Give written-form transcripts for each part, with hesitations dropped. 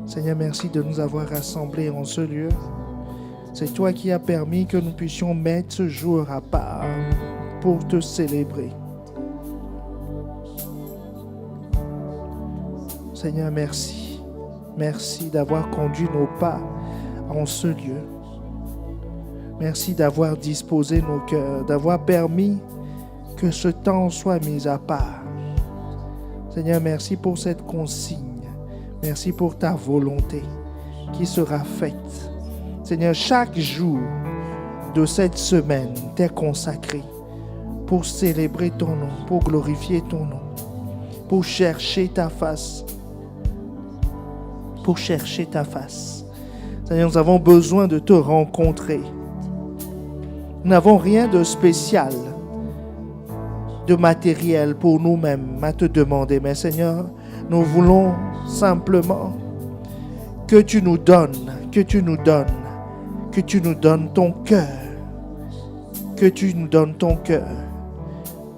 Seigneur, merci de nous avoir rassemblés en ce lieu. C'est toi qui as permis que nous puissions mettre ce jour à part pour te célébrer. Seigneur, merci. Merci d'avoir conduit nos pas en ce lieu. Merci d'avoir disposé nos cœurs, d'avoir permis que ce temps soit mis à part. Seigneur, merci pour cette consigne. Merci pour ta volonté qui sera faite. Seigneur, chaque jour de cette semaine t'est consacré pour célébrer ton nom, pour glorifier ton nom, pour chercher ta face. Pour chercher ta face. Seigneur, nous avons besoin de te rencontrer. Nous n'avons rien de spécial, de matériel pour nous-mêmes à te demander. Mais Seigneur, nous voulons simplement que tu nous donnes ton cœur,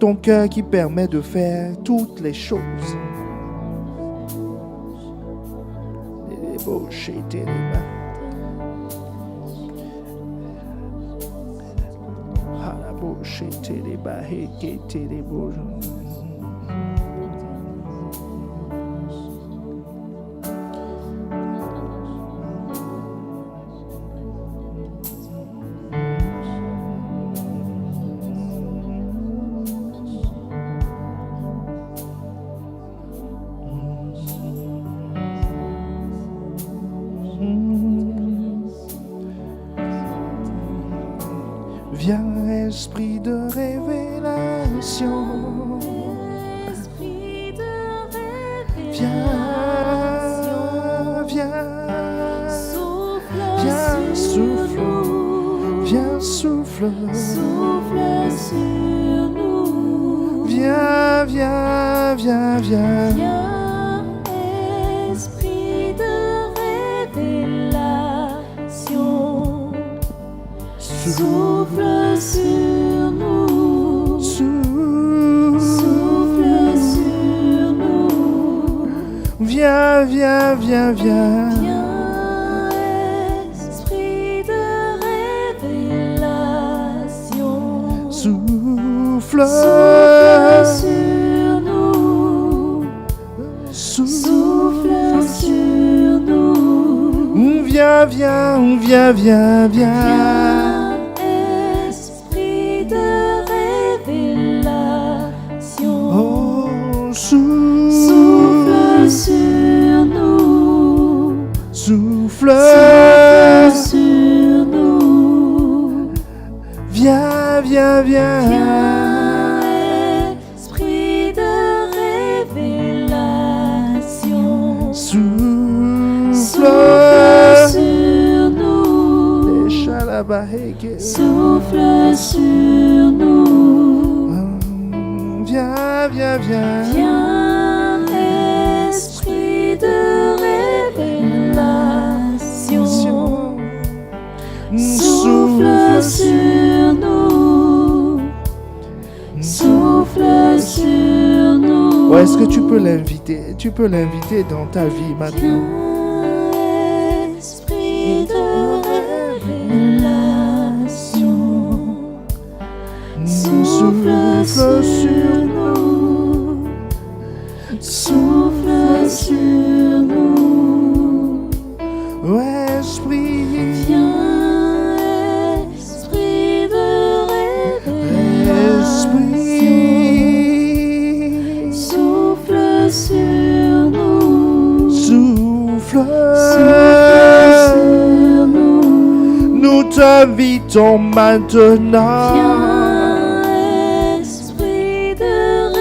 ton cœur qui permet de faire toutes les choses. Viens, esprit de révélation. Esprit de Viens, révélation. viens, Souffle viens, sur souffle, nous. viens, souffle. Souffle sur nous. Viens, viens, viens, viens. Viens, esprit de révélation. Souffle sur nous. Souffle sur nous. Viens, viens, viens, viens. Viens, esprit de révélation. Souffle, Souffle sur nous. Souffle sur nous. Viens, viens, viens, viens, viens. Viens, esprit de révélation. Oh, Souffle sur nous. souffle, Souffle sur nous. viens, viens, viens. Viens, esprit de révélation. Souffle, Souffle sur nous. Shalabaheke. Souffle sur nous. Viens, viens, viens. Viens, esprit de révélation. Souffle sur nous. Souffle sur nous. Ou est-ce que tu peux l'inviter? Tu peux l'inviter dans ta vie maintenant. Viens, esprit de révélation. Souffle sur nous. Souffle sur nous. Oh, esprit, Viens, esprit de révélation. esprit, Souffle sur nous. souffle, Souffle sur nous. nous t'invitons maintenant. Viens, esprit de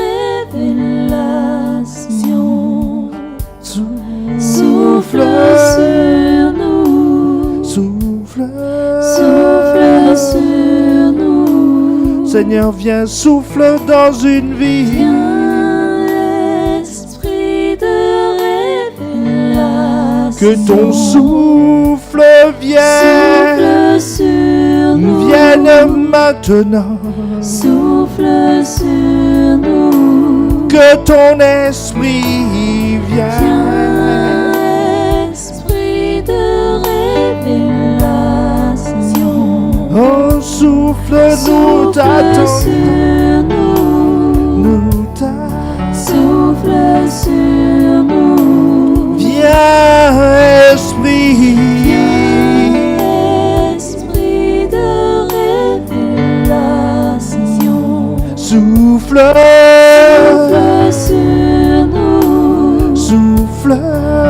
révélation. Souffle sur nous. Souffle, Souffle sur nous. Seigneur, viens, souffle dans une vie. Viens, esprit de révélation. Que ton souffle vienne, Souffle sur nous. vienne maintenant. Souffle sur nous. Que ton esprit vienne. Viens, esprit de révélation. Oh, souffle, nous Souffle t'attendons. sur nous. Nous t'attendons. Souffle sur nous. Viens, esprit. Viens, esprit de révélation. Souffle. Souffle sur nous. Souffle.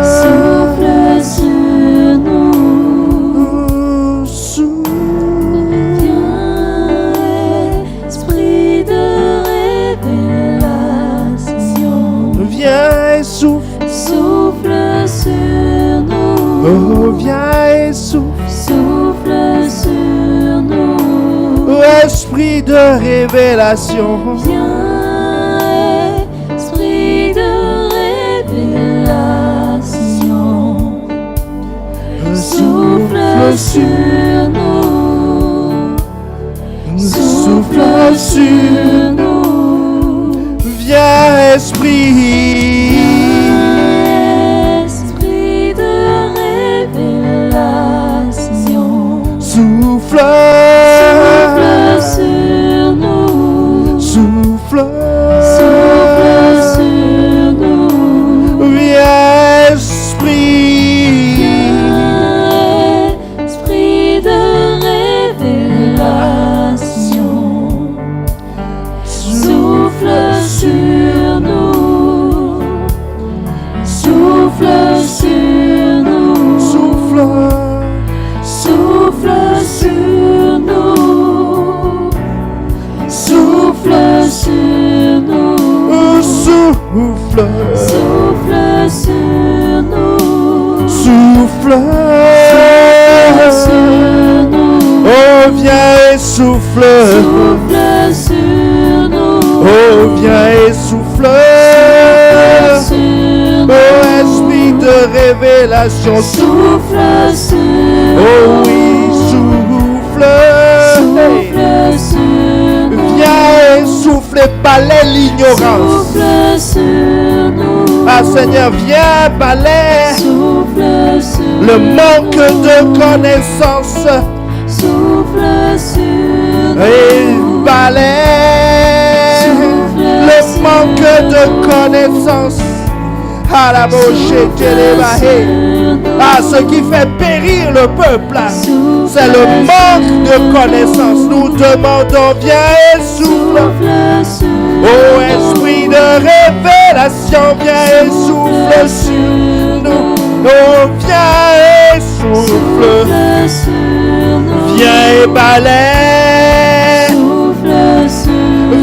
Souffle sur nous. Oh, souffle. Viens, esprit de révélation. Viens et souffle. Souffle sur nous. Oh, viens et souffle. Souffle sur nous. Oh, esprit de révélation. Viens, esprit de révélation. Souffle sur nous. Souffle sur nous. Viens, esprit. Esprit de révélation. Souffle. Souffle sur nous. Souffle. Souffle sur nous. Viens, esprit. Viens, esprit de révélation. Souffle sur nous. Souffle sur nous. Souffle. Souffle sur nous. Souffle sur nous. Oh, souffle. Souffle sur nous. Souffle. Sur nous. Oh, viens et souffle. Souffle sur nous. Oh, viens et souffle. Sur nous. Oh, esprit de révélation. Souffle sur nous. Oh oui, souffle. Souffle sur nous. Viens et souffle, balaie l'ignorance. Souffle sur nous. Ah Seigneur, viens, balaie Souffle sur le nous. manque de connaissance. Souffle sur nous. Et balaie le manque de connaissance. Ah la bouche, ah, ce qui fait périr le peuple, c'est le manque de connaissance. Nous demandons, viens et souffle. Oh esprit de révélation, viens et souffle sur nous. Oh viens et souffle. Viens et balaie.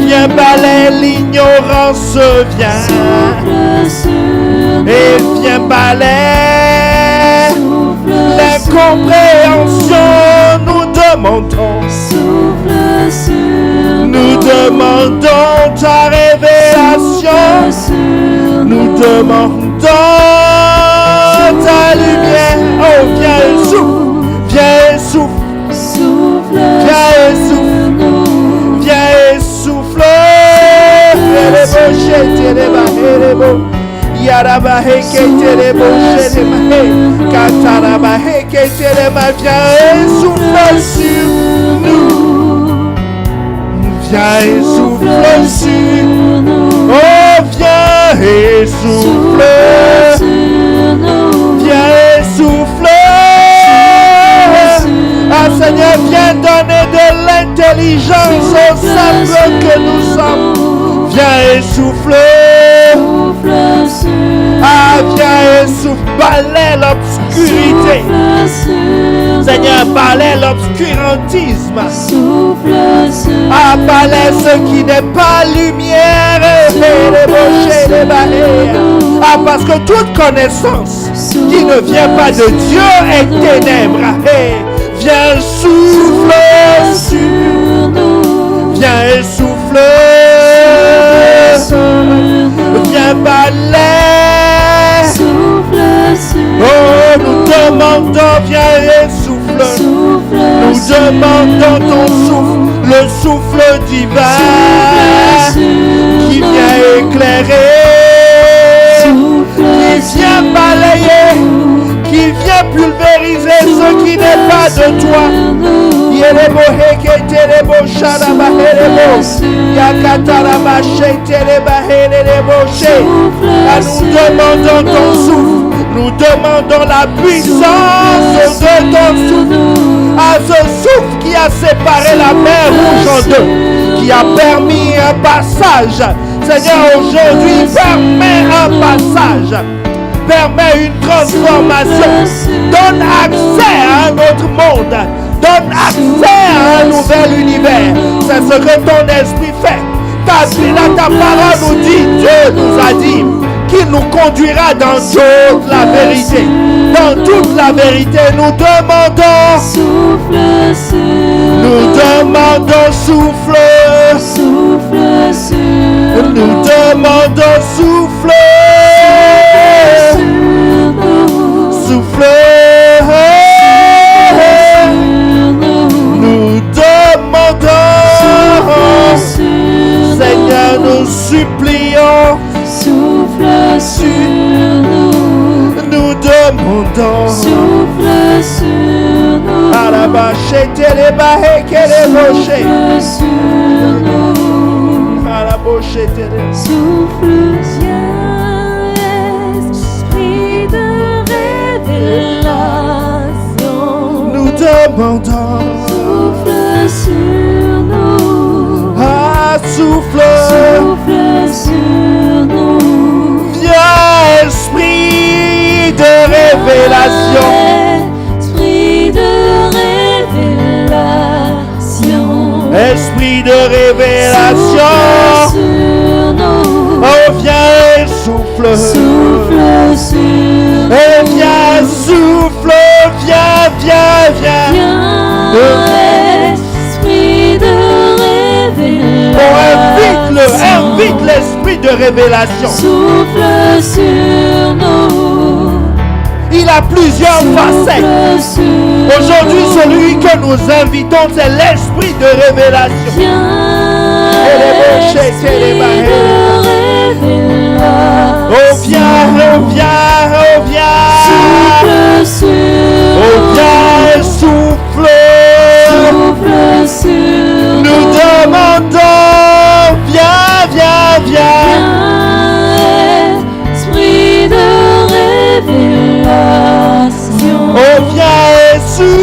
Viens balaie l'ignorance, viens. Et viens balaie l'incompréhension, nous demandons. Nous demandons ta révélation. Nous demandons ta lumière. Oh, viens et souffle. Viens et souffle. Viens et souffle. Viens et souffle. Viens et souffle sur nous. Viens et souffle sur nous. Oh, viens et souffle. Viens et souffle. Ah Seigneur, viens donner de l'intelligence aux simples que nous sommes. Viens et souffle. Ah, viens et souffle. Balaie l'obscurité. Seigneur, balaie l'obscurantisme. Ah, balaie ce qui n'est pas lumière. Ah, parce que toute connaissance qui ne vient pas de Dieu est ténèbres. Viens souffle sur nous. Viens et souffle. Viens balayer. Oh, nous demandons, viens et souffle. Nous demandons ton souffle, le souffle divin qui vient éclairer, qui vient balayer, qui vient pulvériser ce qui n'est pas de toi. Yerebo heke terebo sharaba herebo yakataraba shetereba herebo she. Nous demandons ton souffle, nous demandons la puissance de ton souffle, à ce souffle qui a séparé la mer rouge en deux, qui a permis un passage. Seigneur, aujourd'hui, permets un passage, permets une transformation, donne accès à un autre monde, donne accès à un nouvel univers. C'est ce que ton esprit fait. Ta parole nous dit, Dieu nous a dit qu'il nous conduira dans toute la vérité. Dans toute la vérité, nous demandons souffle. Nous demandons souffle. Nous demandons souffle. Souffle. Nous demandons, Seigneur, nous supplions. Souffle sur nous. Nous demandons. Souffle sur nous. Souffle sur nous. Souffle, esprit de révélation. Nous demandons. Souffle sur nous. Ah, souffle. Souffle sur nous. Viens, esprit de révélation. Esprit de révélation. Esprit de révélation. Souffle sur nous. Oh, viens et souffle. Souffle sur nous. Et viens, souffle. Viens, viens, viens. Esprit de révélation. Oh, invite l'esprit de révélation. Souffle sur nous. Il a plusieurs facettes. Aujourd'hui, celui que nous invitons, c'est l'esprit de révélation. Oh, viens, oh, viens, oh, viens. Souffle sur. Oh, viens et souffle. Souffle sur. Nous demandons, viens, viens, viens. Esprit de révélation. Oh, viens et souffle.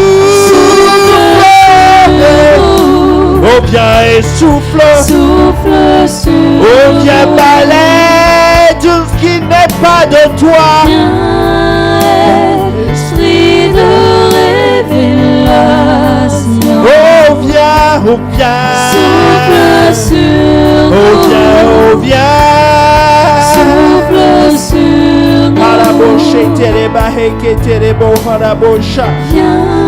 Oh, viens et souffle. Souffle sur. Oh, viens balayer tout ce qui n'est pas de toi. Esprit de révélation. Oh, viens, oh, viens. Souffle sur. Oh, viens, oh, viens. Souffle sur nous. Haraboshe tereba heke terebo harabosha.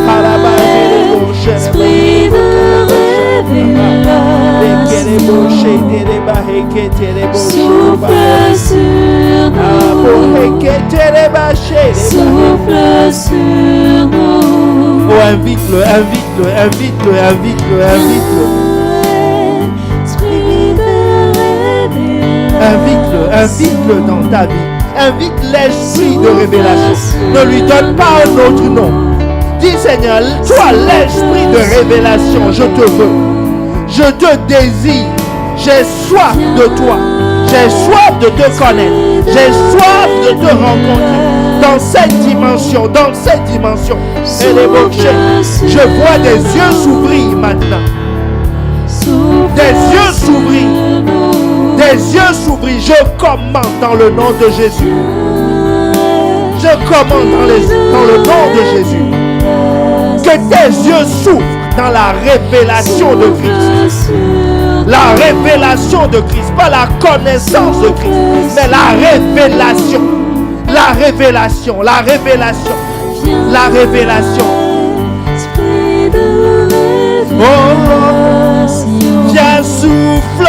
Haraboshe. Esprit de révélation. Souffle sur nous. Souffle sur nous. Oh, invite-le, invite-le, invite-le, invite-le, invite-le. Esprit de révélation. Invite-le, invite-le dans ta vie. Invite l'esprit de révélation. Ne lui donne pas un autre nom. Dis, Seigneur, toi l'esprit de révélation, je te veux. Je te désire. J'ai soif de toi. J'ai soif de te connaître. J'ai soif de te rencontrer. Dans cette dimension, dans cette dimension. Et les mochés, je vois des yeux s'ouvrir maintenant. Des yeux s'ouvrir. Des yeux s'ouvrir. Je commande dans le nom de Jésus. Je commande dans le nom de Jésus. Que tes yeux s'ouvrent dans la révélation de Christ. La révélation de Christ, pas la connaissance de Christ, mais la révélation. La révélation, la révélation, la révélation. Oh, viens sur souffle.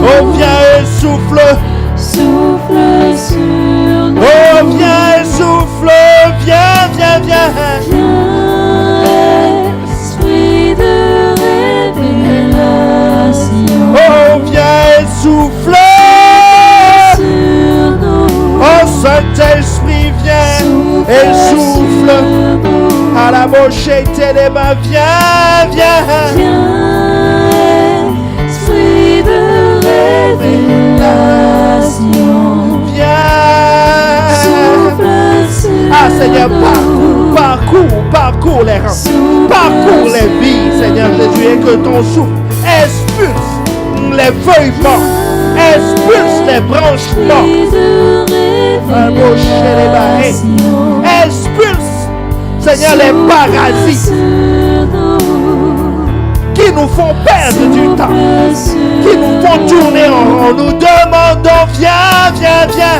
Oh, viens et souffle. Souffle sur nous. Oh, viens et souffle. Viens, viens, viens. Viens, esprit de révélation. Oh, viens et souffle. Sur nous. Oh, Saint-Esprit, viens et souffle. À la bouche et tes mains, viens, viens. Viens, esprit de révélation. Viens. Souffle sur Ah, Seigneur, nous. parcours les rangs. Parcours les vies, Seigneur Jésus, et que ton souffle expulse les feuilles mortes, expulse les branches mortes, expulse, Seigneur, les parasites qui nous font perdre du temps, qui nous font tourner en rond. Nous demandons, viens, viens, viens.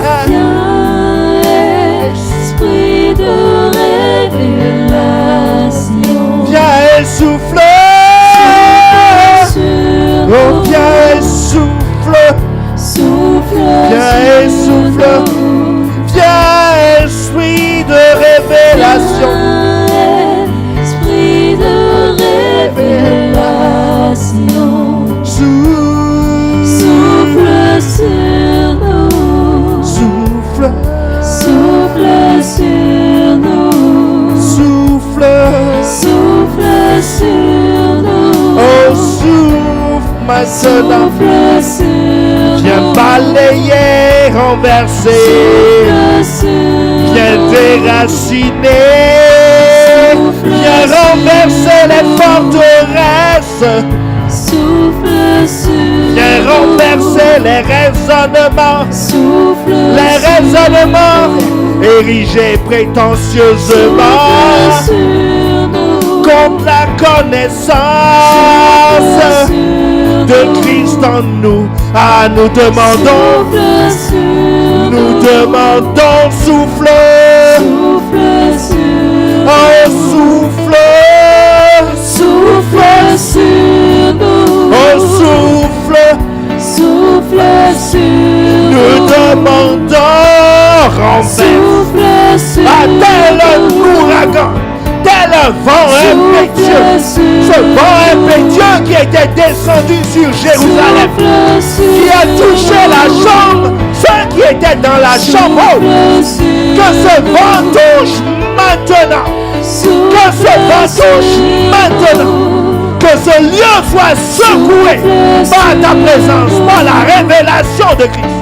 Esprit de révélation. Viens et souffle. Oh, viens et souffle. Viens et souffle. Viens, esprit de révélation. Esprit de révélation. Souffle sur nous. Souffle. Souffle sur nous. Souffle. Souffle sur nous. Oh, souffle maintenant. Souffle sur Viens nous. balayer, renverser. Viens déraciner. Viens renverser les forteresses. Souffle sur Viens renverser les raisonnements. Souffle Les raisonnements érigés prétentieusement contre la connaissance de Christ en nous. Ah, nous demandons, souffle. Oh, souffle. Souffle sur nous. Oh, souffle. Souffle sur Nous demandons, renverse. Souffle sur Ah, tel un ouragan, tel un vent impétueux, ce vent impétueux qui était descendu sur Jérusalem, qui a touché la chambre, ceux qui étaient dans la chambre haute, que ce vent touche maintenant, que ce vent touche maintenant, que ce lieu soit secoué par ta présence, par la révélation de Christ.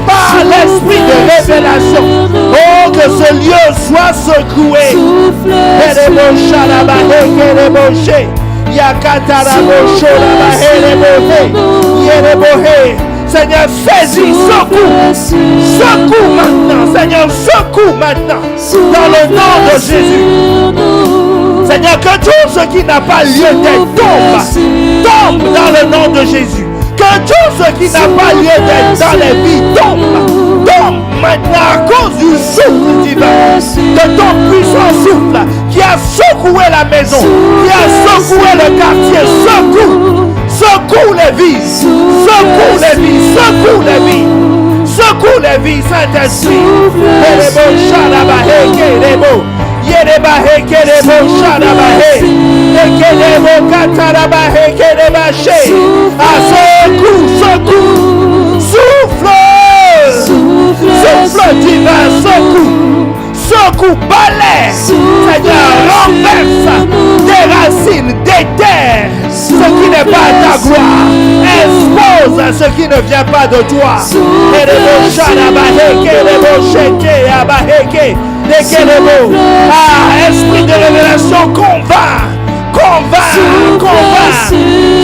Par l'esprit de révélation. Oh, que ce lieu soit secoué. Seigneur, saisis, secoue maintenant. Seigneur, secoue maintenant. Dans le nom de Jésus. Seigneur, que tout ce qui n'a pas lieu d'être tombe dans le nom de Jésus. Que tout ce qui n'a pas lieu d'être dans les vies tombe maintenant à cause du souffle divin, de ton puissant souffle qui a secoué la maison, qui a secoué le quartier. Secoue les vies, secoue les vies, secoue les vies, secoue les vies, Saint-Esprit. Souffle divin, secoue, balai, Seigneur, renverse, déracine, déterre ce qui n'est pas ta gloire, expose ce qui ne vient pas de toi. Ah, esprit de révélation, convainc.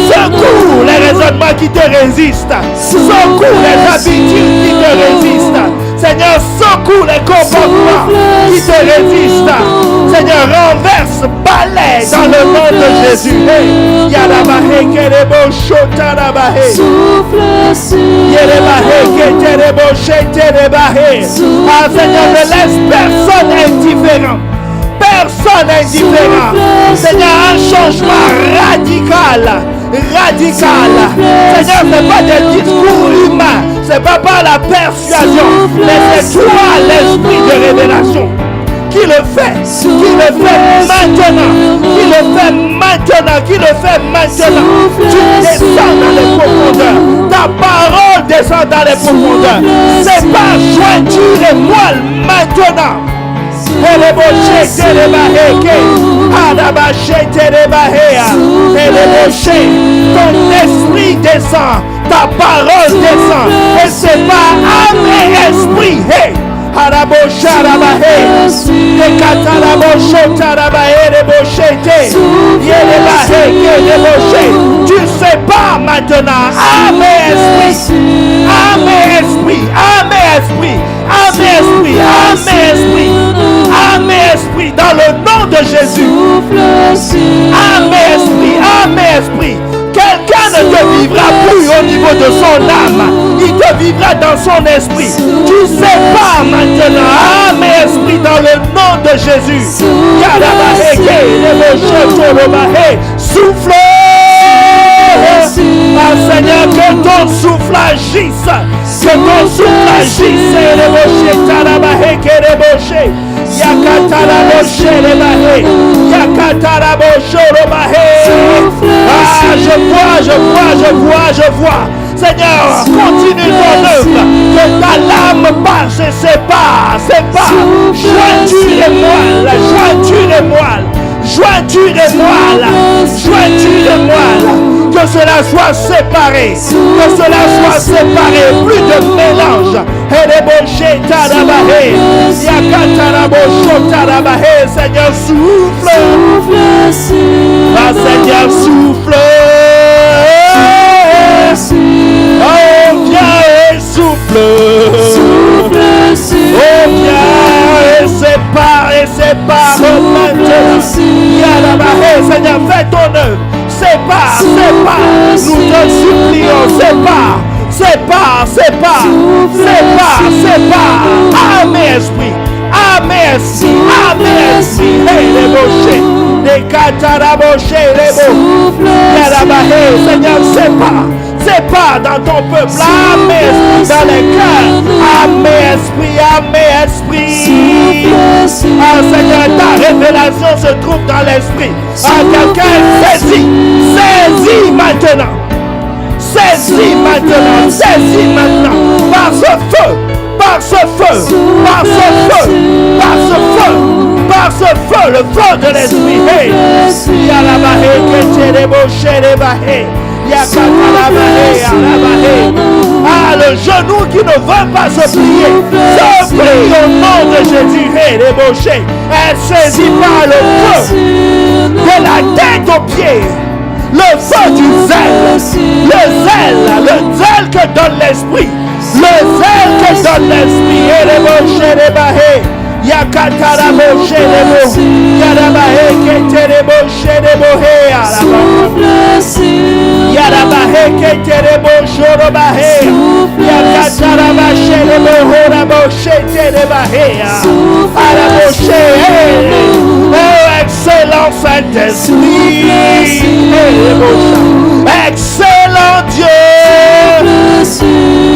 Secoue les raisonnements qui te résistent. Secoue les habitudes qui te résistent. Seigneur, secoue les comportements qui te résistent. Seigneur, renverse, balaye dans le nom de Jésus. Ah, Seigneur, ne laisse personne indifférent. Personne personne indifférente. Seigneur, un changement radical. Seigneur, ce n'est pas des discours humains, c'est pas par la persuasion, mais c'est toi l'esprit de révélation qui le fait maintenant, qui le fait maintenant. Tu descends dans les profondeurs, ta parole descend dans les profondeurs. C'est par jointure et moelle maintenant. Ton esprit descend, ta parole descend, et c'est pas âme et esprit. Hey. Tu sais pas maintenant, âme et esprit, dans le nom de Jésus. Âme et esprit. Quelqu'un ne te vivra plus au niveau de son âme, il te vivra dans son esprit. Tu sais pas maintenant, âme et esprit, dans le nom de Jésus. Souffle. Seigneur, que ton souffle agisse, je vois. Seigneur, continue ton œuvre, que ta lame passe et sépare. Jointure et moelle. Que cela soit séparé, plus de mélange. Seigneur, souffle. Seigneur, souffle. Oh, viens et souffle. Oh, viens et sépare maintenant. Seigneur, fais ton œuvre. Sépare, nous te supplions, sépare, âme et esprit, hey, les bochés, les catarabochés, les beaux, Seigneur, sépare dans ton peuple, âme et esprit, dans les cœurs, âme et esprit. Seigneur, ta révélation se trouve dans l'esprit. Quelqu'un saisis maintenant. Par ce feu, le feu de l'esprit. Hey. Le genou qui ne veut pas se plier, se plie au nom de Jésus. Hey, débauché. Elle saisit par le feu de la tête aux pieds. Le feu du zèle, le zèle que donne l'esprit, et les bochés, les bahés, Yakataraboché, les beaux, Yarabahé, Ketereboché, les bohés, Yarabahé, Ketereboché, les bahés, Yakatarabaché, les bohés, les bahés, Araboché, excellent Saint-Esprit, excellent Dieu,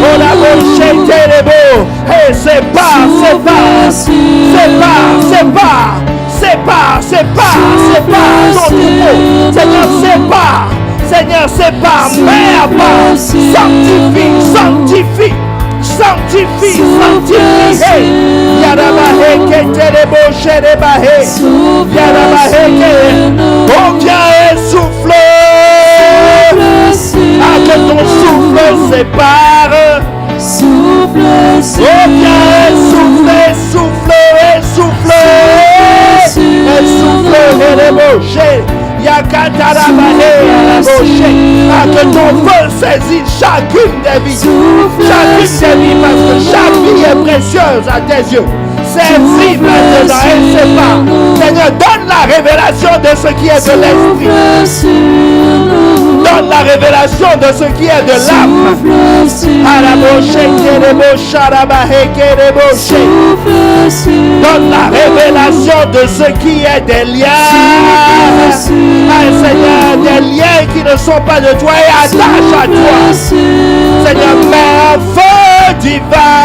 on a boché télébo, et sépare ton troupeau, Seigneur, sépare, mets à part, sanctifie, hey, Yarabahe, Keterebo, Sherebahe, Yarabahe, oh viens et souffle, que ton souffle sépare, oh viens et souffle, et les bochés, Yakatarabahe, que ton feu saisisse chacune des vies, parce que chaque vie est précieuse à tes yeux. Saisis maintenant et sépare. Seigneur, donne la révélation de ce qui est de l'esprit. Donne la révélation de ce qui est de l'âme. Donne la révélation de ce qui est des liens. Ah, Seigneur, des liens qui ne sont pas de toi et attache à toi. Seigneur, mets un feu divin.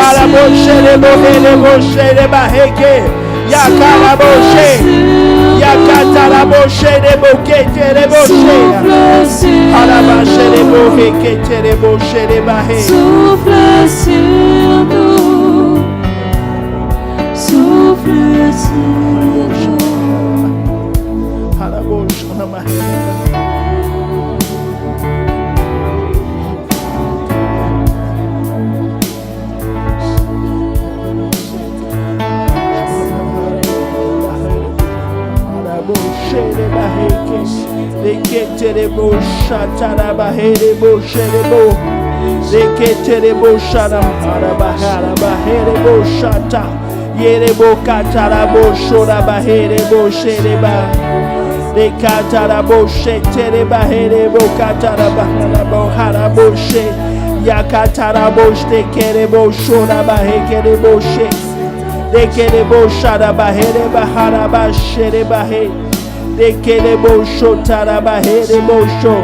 À la bouche, les bouches, les baheke. Yaka la bouche. Yakata la bouche, les bouquets, les bouches. À la bouche, les bouquets, les bouches, les baheke. Souffle sur nous. Souffle sur nous. À la bouche, on a les quêtes les beaux chats, la bahé les beaux chez les beaux. Les quêtes les beaux chats, la bahé les beaux chats. Yé les beaux cata la beau chaud, la bahé les beaux chez les bas. Les cata la beau chez les bahé les beaux cata la bahé la beau chez. Yakata la beau chez les beaux chaud, la bahé les beaux chez. Les quêtes les beaux chats, la bahé les bahara chez les bahé. Dekele bosho tarabahe de bosho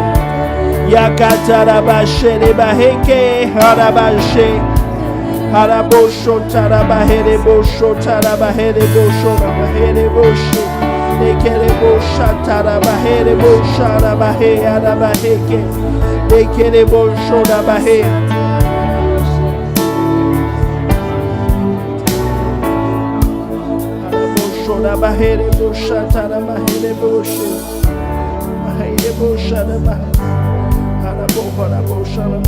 yakatarabahe de baheke harabashe harabosho tarabahe de bosho tarabahe de bosho tarabahe de bosho dekele bosha tarabahe de bosha tarabahe harabaheke dekele bosho tarabahe la bahele bosha tara bahele boshe bahele bosha la bahele hala bosha la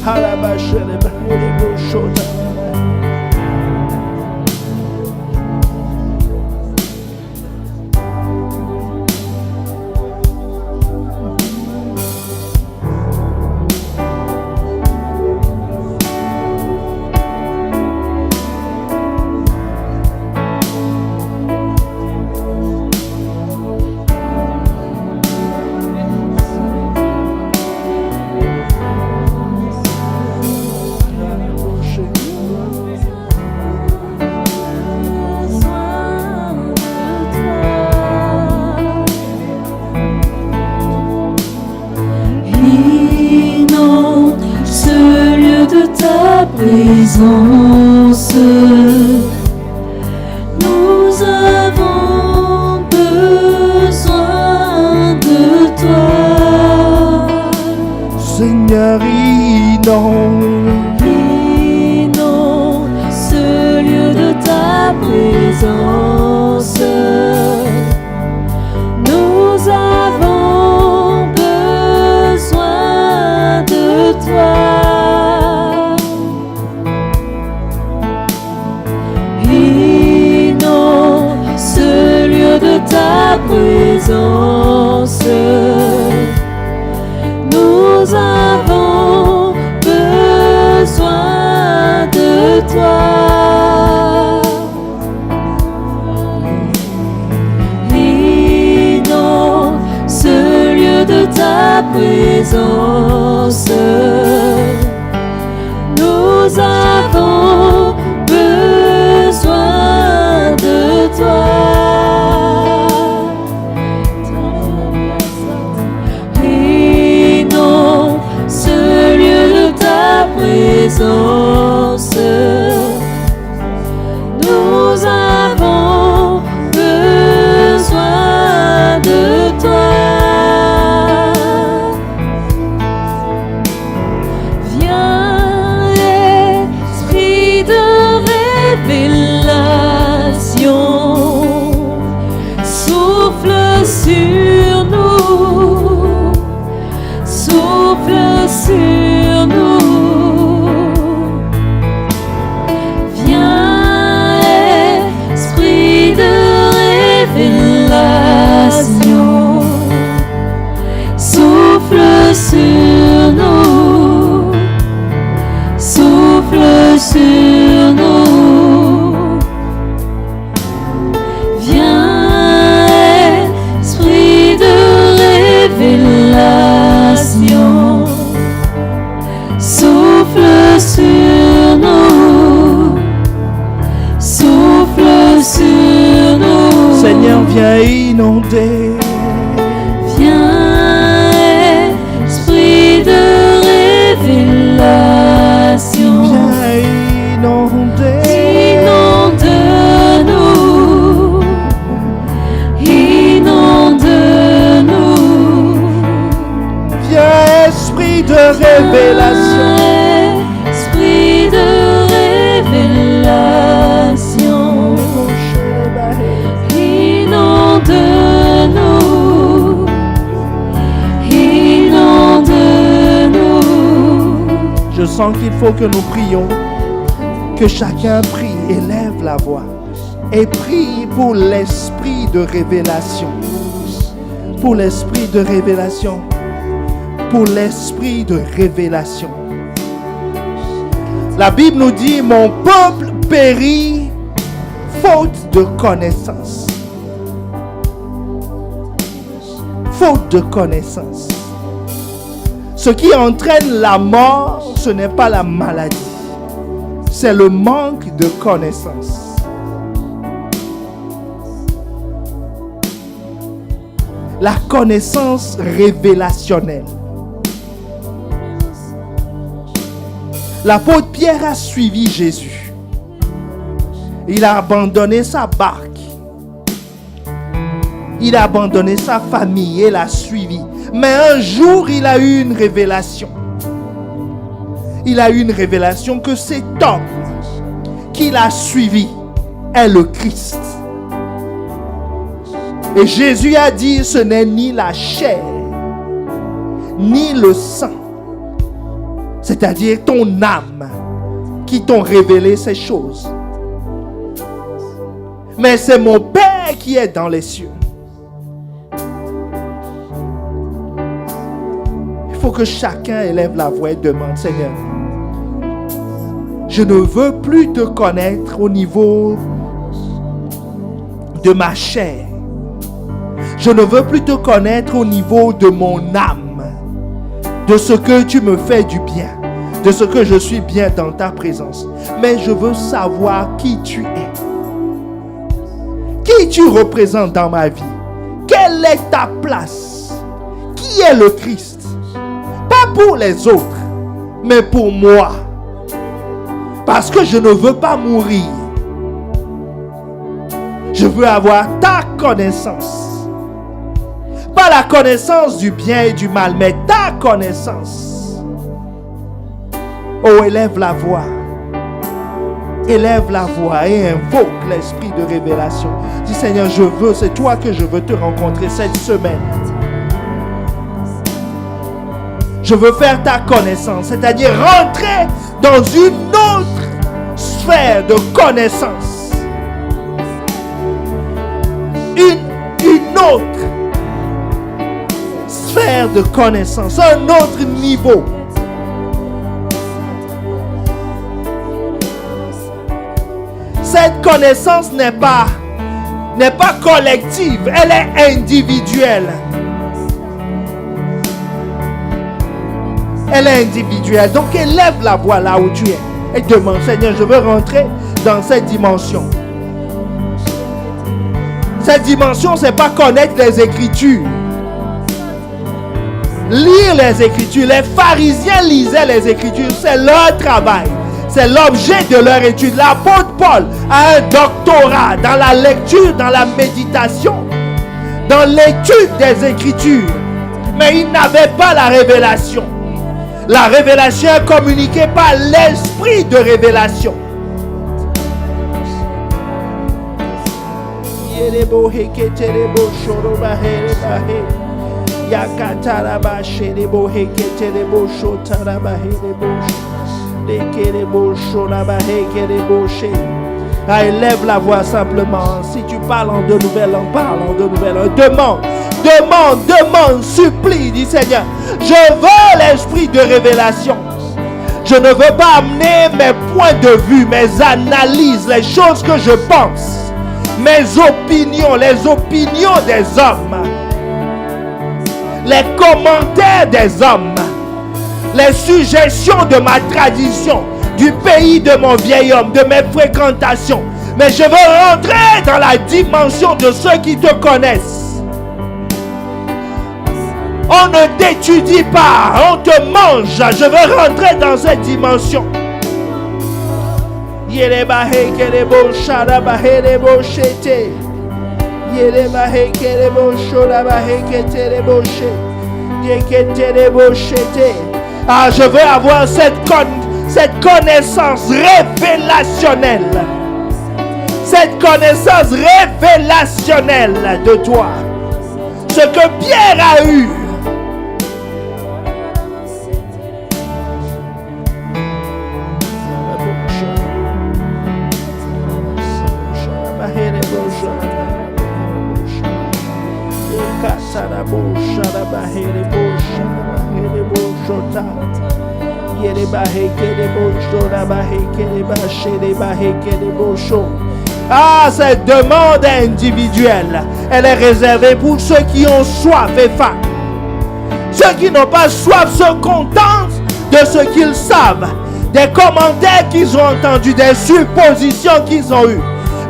hala bahele bosho tara présence, nous avons besoin de toi. Seigneur, Inonde ce lieu de ta présence. Nous avons besoin de toi. Ta présence, nous avons besoin de toi. Inonde ce lieu de ta présence, nous avons besoin de toi. Présence, nous avons besoin de toi. sur nous. Seigneur, viens inonder. Viens, esprit de révélation. Viens inonder. Inonde-nous. Inonde-nous. Viens, esprit de révélation. Esprit de révélation. Inonde-nous. Inonde-nous. Je sens qu'il faut que nous prions, que chacun prie, élève la voix et prie pour l'esprit de révélation. Pour l'esprit de révélation. Pour l'esprit de révélation. La Bible nous dit, mon peuple périt faute de connaissance. Faute de connaissance. Ce qui entraîne la mort, ce n'est pas la maladie. C'est le manque de connaissance. La connaissance révélationnelle. L'apôtre Pierre a suivi Jésus. Il a abandonné sa barque. Il a abandonné sa famille et l'a suivi. Mais un jour, il a eu une révélation. Il a eu une révélation que cet homme qu'il a suivi est le Christ. Et Jésus a dit, ce n'est ni la chair, ni le sang, c'est-à-dire ton âme, qui t'ont révélé ces choses. Mais c'est mon Père qui est dans les cieux. Il faut que chacun élève la voix et demande, Seigneur, je ne veux plus te connaître au niveau de ma chair. Je ne veux plus te connaître au niveau de mon âme, de ce que tu me fais du bien, de ce que je suis bien dans ta présence. Mais je veux savoir qui tu es. Qui tu représentes dans ma vie. Quelle est ta place? Qui est le Christ? Pas pour les autres, mais pour moi. Parce que je ne veux pas mourir. Je veux avoir ta connaissance. Pas la connaissance du bien et du mal, mais ta connaissance. Oh, élève la voix. Élève la voix et invoque l'esprit de révélation. Dis, Seigneur, je veux, c'est toi que je veux te rencontrer cette semaine. Je veux faire ta connaissance, c'est-à-dire rentrer dans une autre sphère de connaissance. Une autre sphère de connaissance, un autre niveau. Cette connaissance n'est pas collective, elle est individuelle. Elle est individuelle. Donc élève la voix là où tu es et demande, Seigneur, je veux rentrer dans cette dimension. Cette dimension, c'est pas connaître les Écritures. Lire les Écritures. Les pharisiens lisaient les Écritures. C'est leur travail. C'est l'objet de leur étude. L'apôtre Paul a un doctorat dans la lecture, dans la méditation, dans l'étude des Écritures. Mais il n'avait pas la révélation. La révélation est communiquée par l'esprit de révélation. Ah, élève la voix simplement. Si tu parles en de nouvelles langues, parle en de nouvelles langues. Demande, supplie, dit Seigneur. Je veux l'esprit de révélation. Je ne veux pas amener mes points de vue, mes analyses, les choses que je pense, mes opinions, les opinions des hommes, les commentaires des hommes, les suggestions de ma tradition, du pays de mon vieil homme, de mes fréquentations. Mais je veux rentrer dans la dimension de ceux qui te connaissent. On ne t'étudie pas, on te mange. Je veux rentrer dans cette dimension. Ah, je veux avoir cette connaissance révélationnelle. Cette connaissance révélationnelle de toi. Ce que Pierre a eu. Ah, cette demande individuelle, elle est réservée pour ceux qui ont soif et faim. Ceux qui n'ont pas soif se contentent de ce qu'ils savent, des commentaires qu'ils ont entendus, des suppositions qu'ils ont eues.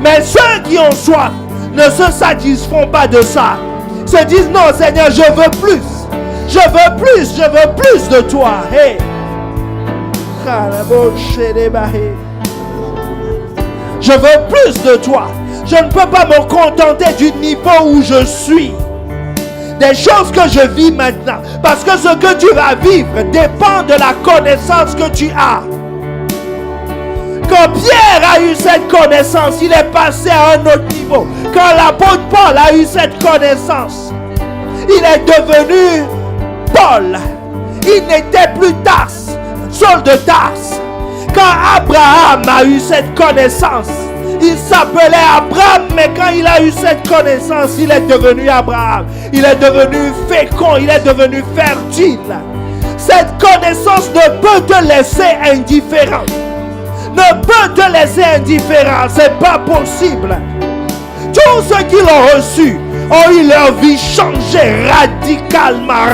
Mais ceux qui ont soif ne se satisfont pas de ça. Se disent non Seigneur, je veux plus. Je veux plus, je veux plus de toi. Hey. Je veux plus de toi. Je ne peux pas me contenter du niveau où je suis. Des choses que je vis maintenant. Parce que ce que tu vas vivre dépend de la connaissance que tu as. Quand Pierre a eu cette connaissance, il est passé à un autre niveau. Quand l'apôtre Paul a eu cette connaissance, il est devenu Paul. Il n'était plus Tars, Saul de Tars. Quand Abraham a eu cette connaissance, il s'appelait Abraham, mais quand il a eu cette connaissance, il est devenu Abraham. Il est devenu fécond, il est devenu fertile. Cette connaissance ne peut te laisser indifférent. Ne peut te laisser indifférent, c'est pas possible. Tous ceux qui l'ont reçu ont eu leur vie changée radicalement.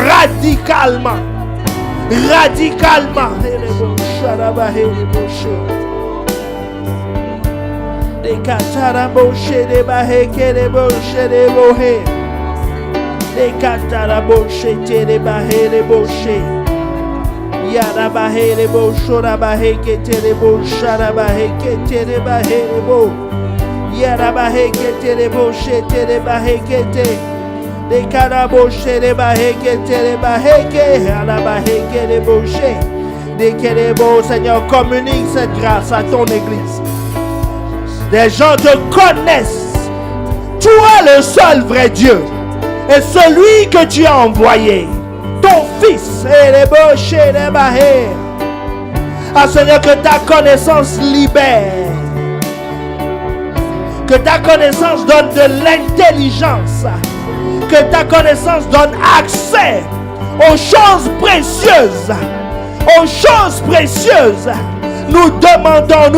Seigneur, communique cette grâce à ton église. Des gens te connaissent. Toi le seul vrai Dieu. Et celui que tu as envoyé. Ton fils. Ah Seigneur, que ta connaissance libère. Que ta connaissance donne de l'intelligence. Que ta connaissance donne accès aux choses précieuses. Aux choses précieuses. Nous demandons.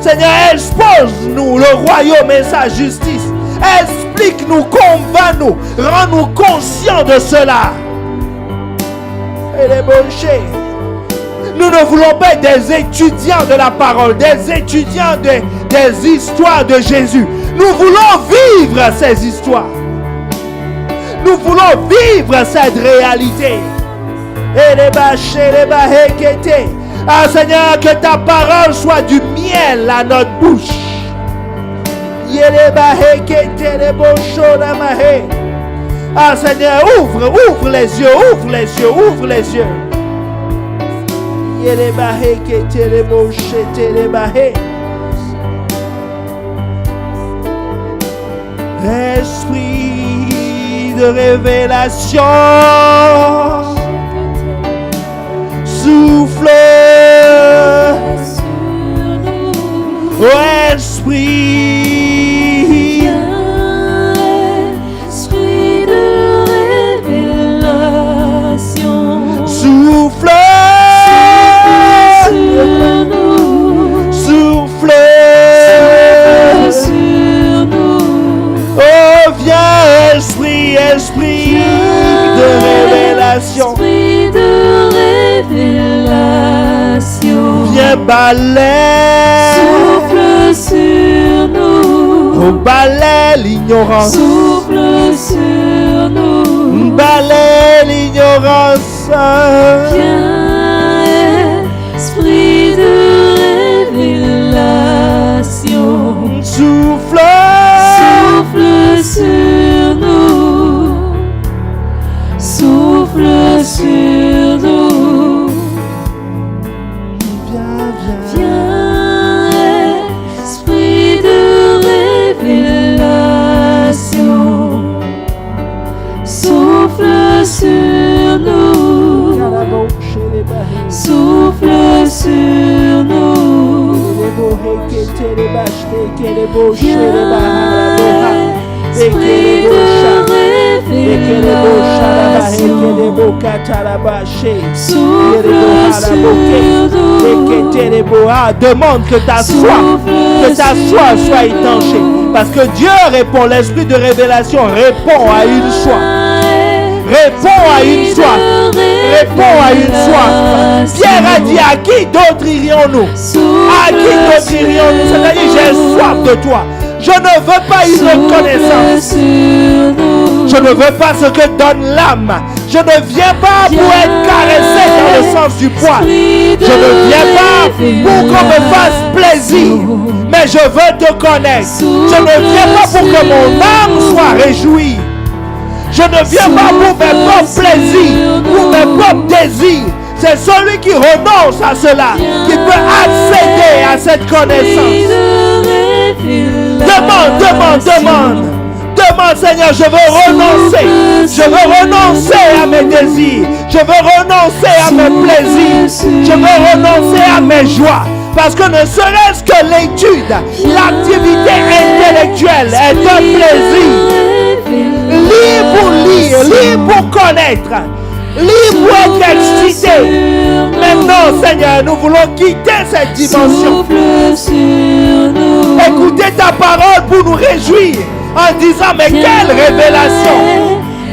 Seigneur, expose-nous le royaume et sa justice. Explique-nous, convainc-nous, rends-nous conscients de cela. Nous ne voulons pas être des étudiants de la parole, des étudiants des histoires de Jésus. Nous voulons vivre ces histoires. Nous voulons vivre cette réalité. Ah Seigneur, que ta parole soit du miel à notre bouche. Ah Seigneur, ouvre les yeux. Esprit de révélation, souffle, oh esprit de révélation, souffle sur nous. Oh viens esprit de révélation. Esprit de révélation. Viens Balaie. Souffle sur nous. Oh, balaie l'ignorance. Souffle sur nous. Balaie l'ignorance. Viens, esprit de révélation. Souffle. Souffle sur nous. Souffle sur nous. Viens, esprit de révélation. Souffle sur nous. Souffle sur nous. Viens, esprit de révélation. Souffle sur nous. Ah, demande que ta soif soit étanchée. Parce que Dieu répond, l'esprit de révélation répond à une soif. Répond à une soif. Répond à une soif. Pierre a dit, à qui d'autre irions-nous? À qui d'autre irions-nous? C'est-à-dire, j'ai soif de toi. Je ne veux pas une autre connaissance. Je ne veux pas ce que donne l'âme. Je ne viens pas pour être caressé dans le sens du poil. Je ne viens pas pour qu'on me fasse plaisir. Mais je veux te connaître. Je ne viens pas pour que mon âme soit réjouie. Je ne viens pas pour mes propres plaisirs, pour mes propres désirs. C'est celui qui renonce à cela qui peut accéder à cette connaissance. Demande. Demande, Seigneur, je veux renoncer. Je veux renoncer à mes désirs. Je veux renoncer à mes plaisirs. Je veux renoncer à mes joies. Parce que ne serait-ce que l'étude, l'activité intellectuelle est un plaisir. Lis pour lire, lis pour connaître, lis pour être excité. Maintenant, Seigneur, nous voulons quitter cette dimension. Écouter ta parole pour nous réjouir en disant, mais quelle révélation!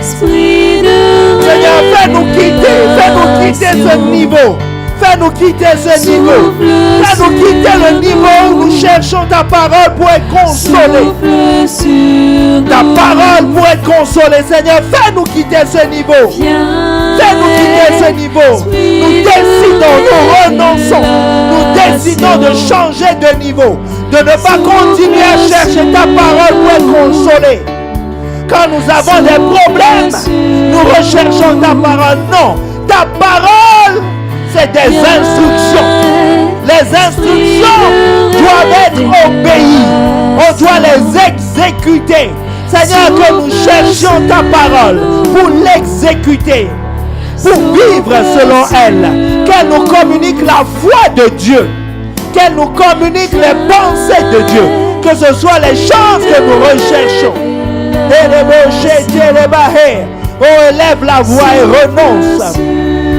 Seigneur, fais-nous quitter ce niveau. Fais-nous quitter ce niveau. Fais-nous quitter le niveau où nous cherchons ta parole pour être consolés. Ta parole pour être consolés. Seigneur, fais-nous quitter ce niveau. Fais-nous quitter ce niveau. Nous décidons, nous renonçons. Nous décidons de changer de niveau. De ne pas continuer à chercher ta parole pour être consolés. Quand nous avons des problèmes, nous recherchons ta parole. Non, ta parole, c'est des instructions. Les instructions doivent être obéies. On doit les exécuter. Seigneur, que nous cherchions ta parole pour l'exécuter, pour vivre selon elle. Qu'elle nous communique la foi de Dieu. Qu'elle nous communique les pensées de Dieu. Que ce soit les choses que nous recherchons. Oh, élève la voix et renonce.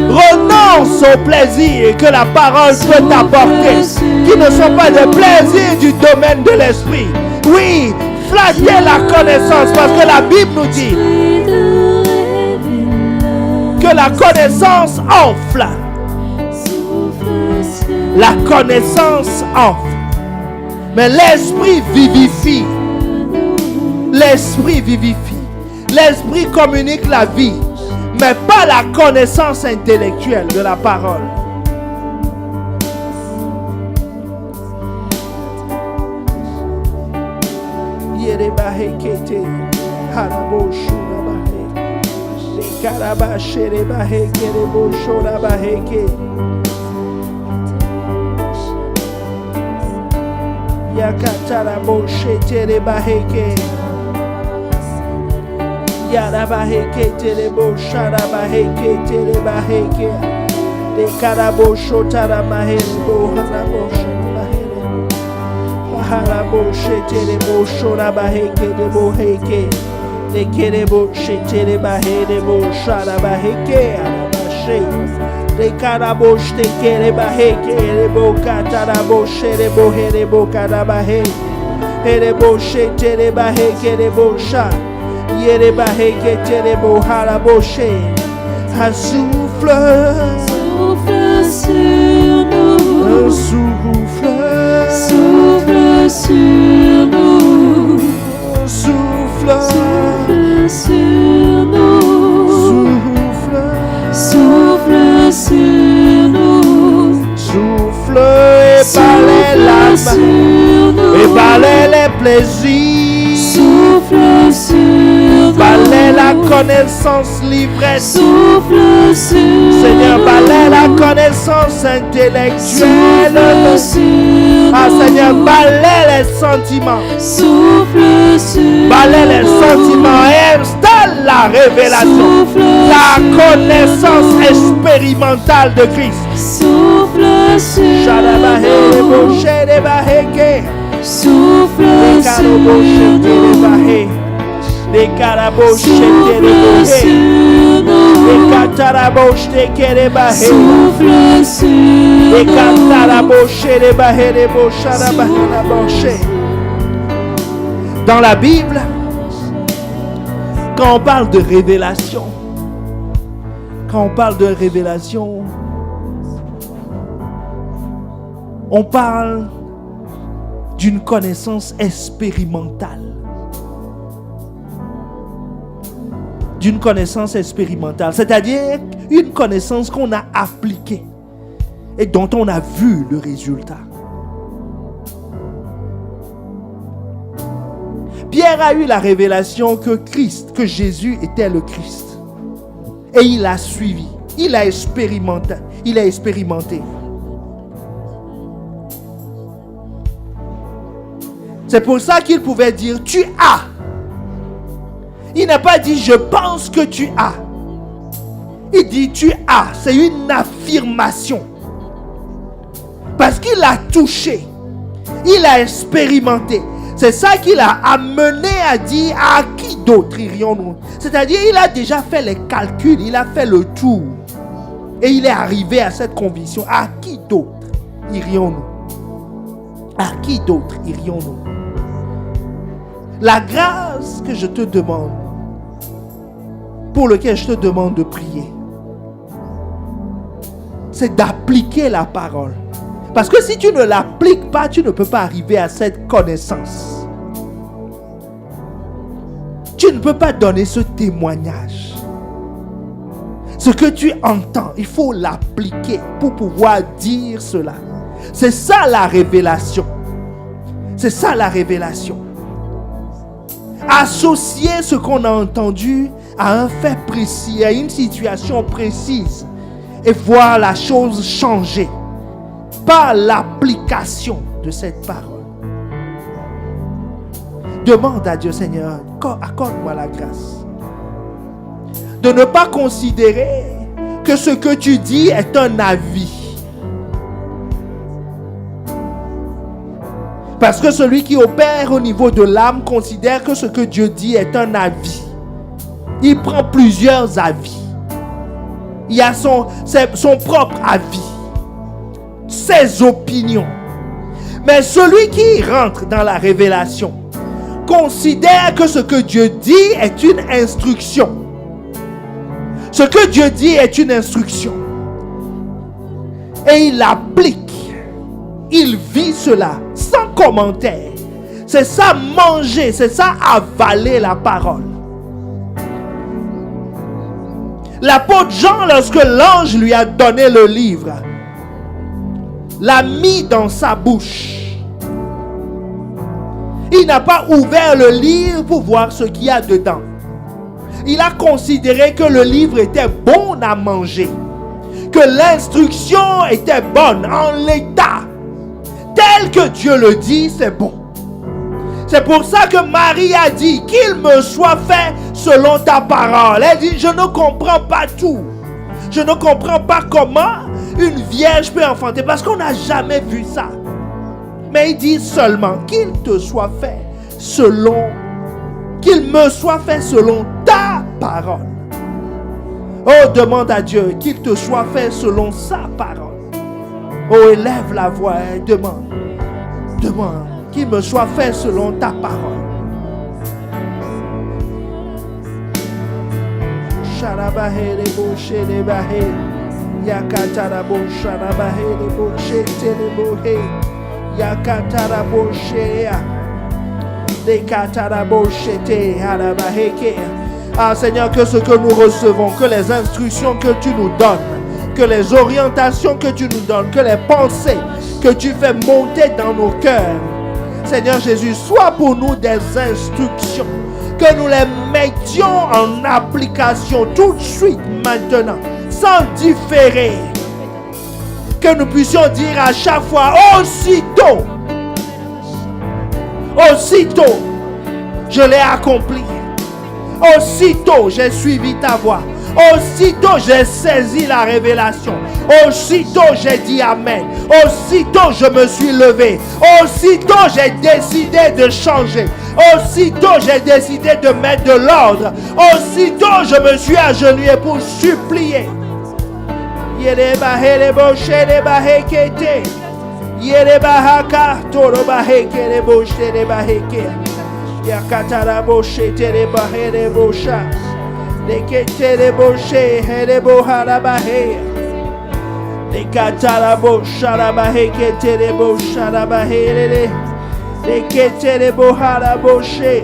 Renonce au plaisir que la parole peut t'apporter, qui ne sont pas des plaisirs du domaine de l'esprit. Oui, flatter la connaissance, parce que la Bible nous dit que la connaissance enfle. La connaissance enfle. Mais l'esprit vivifie. L'esprit vivifie. L'esprit communique la vie, mais pas la connaissance intellectuelle de la parole. Yarabaheke telebo sharabaheke telebaheke de karabo shotara mahelo harabo sharabahele harabo shetelebo shorabaheke debo heke de kerebo shetelebahele bo sharabaheke arabashe de karabo shetelebaheke debo katarabo sherebo herebo karabahe herebo shetelebaheke debo sha Yerebaheke terebo haraboshe. Souffle sur nous. nous. Souffle. Souffle sur nous. Souffle. Souffle sur nous. Souffle. Souffle sur nous. Souffle et balaie l'âme. Souffle sur nous. Et balaie les plaisirs. Souffle sur nous. Balaie la connaissance, l'ivresse. Souffle sur nous. Seigneur, balaie la connaissance intellectuelle. Souffle sur nous. Ah Seigneur, balaie les sentiments. Souffle sur Balaie les nous. sentiments et installe la révélation. Souffle La sur connaissance nous. expérimentale de Christ. Souffle sur Shadabahe, nous. Boshedebaheke. Souffle Les sur Karaboshedebahe. Les Souffle Karaboshedebahe. sur Les nous. Kataraboshedebahe. Souffle sur Les nous. Kataraboshedebahe, les Boshadabahadaboshe. Dans la Bible, quand on parle de révélation, on parle d'une connaissance expérimentale. D'une connaissance expérimentale, c'est-à-dire une connaissance qu'on a appliquée et dont on a vu le résultat. Pierre a eu la révélation que Jésus était le Christ. Et il a suivi, il a expérimenté. C'est pour ça qu'il pouvait dire tu as. Il n'a pas dit je pense que tu as. Il dit tu as. C'est une affirmation. Parce qu'il a touché. Il a expérimenté. C'est ça qui l'a amené à dire à qui d'autre irions-nous. C'est-à-dire il a déjà fait les calculs. Il a fait le tour. Et il est arrivé à cette conviction. À qui d'autre irions-nous? À qui d'autre irions-nous? La grâce que je te demande, pour laquelle je te demande de prier, c'est d'appliquer la parole. Parce que si tu ne l'appliques pas, tu ne peux pas arriver à cette connaissance. Tu ne peux pas donner ce témoignage. Ce que tu entends, il faut l'appliquer pour pouvoir dire cela. C'est ça la révélation. C'est ça la révélation. Associer ce qu'on a entendu à un fait précis, à une situation précise et voir la chose changer par l'application de cette parole. Demande à Dieu, Seigneur, accorde-moi la grâce de ne pas considérer que ce que tu dis est un avis. Parce que celui qui opère au niveau de l'âme considère que ce que Dieu dit est un avis. Il prend plusieurs avis. Il a son propre avis, ses opinions. Mais celui qui rentre dans la révélation considère que ce que Dieu dit est une instruction. Ce que Dieu dit est une instruction. Et il applique. Il vit cela sans commentaire. C'est ça manger, c'est ça avaler la parole. L'apôtre Jean, lorsque l'ange lui a donné le livre, l'a mis dans sa bouche. Il n'a pas ouvert le livre pour voir ce qu'il y a dedans. Il a considéré que le livre était bon à manger, que l'instruction était bonne en l'état. Tel que Dieu le dit, c'est bon. C'est pour ça que Marie a dit qu'il me soit fait selon ta parole. Elle dit, je ne comprends pas tout. Je ne comprends pas comment une vierge peut enfanter parce qu'on n'a jamais vu ça. Mais il dit seulement qu'il te soit fait selon, qu'il me soit fait selon ta parole. Oh, demande à Dieu qu'il te soit fait selon sa parole. Oh, élève la voix et demande. Demande qu'il me soit fait selon ta parole. Yakatarabo Sharabahe Boche Telebohe Yakatarabo Shea Dekatarabo Shete Harabaheke. Ah Seigneur, que ce que nous recevons, que les instructions que tu nous donnes, que les orientations que tu nous donnes, que les pensées que tu fais monter dans nos cœurs, Seigneur Jésus, soient pour nous des instructions, que nous les mettions en application tout de suite maintenant, sans différer. Que nous puissions dire à chaque fois, aussitôt, je l'ai accompli. Aussitôt, j'ai suivi ta voix. Aussitôt, j'ai saisi la révélation. Aussitôt, j'ai dit Amen. Aussitôt, je me suis levé. Aussitôt, j'ai décidé de changer. Aussitôt, j'ai décidé de mettre de l'ordre. Aussitôt, je me suis agenouillé pour supplier. Yakataraboshe terebahere bosha. Leketereboshe herebo harabahe. Lekatarabosha rabahe keterebosha rabahe. Leketerebo haraboshe.